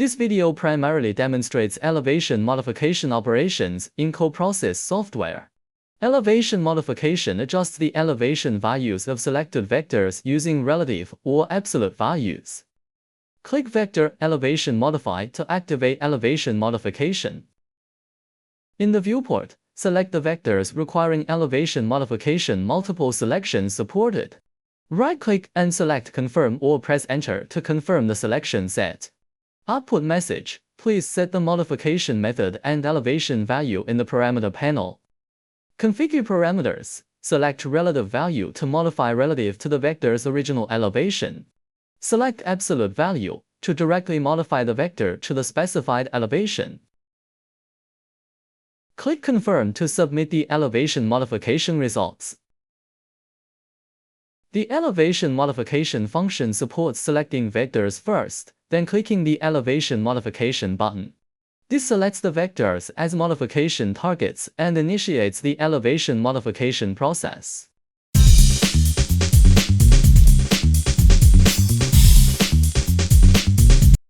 This video primarily demonstrates elevation modification operations in CoProcess software. Elevation modification adjusts the elevation values of selected vectors using relative or absolute values. Click Vector Elevation Modify to activate elevation modification. In the viewport, select the vectors requiring elevation modification. Multiple selections supported. Right-click and select Confirm or press Enter to confirm the selection set. Output message: please set the modification method and elevation value in the parameter panel. Configure parameters. Select relative value to modify relative to the vector's original elevation. Select absolute value to directly modify the vector to the specified elevation. Click Confirm to submit the elevation modification results. The elevation modification function supports selecting vectors first, then clicking the elevation modification button. This selects the vectors as modification targets and initiates the elevation modification process.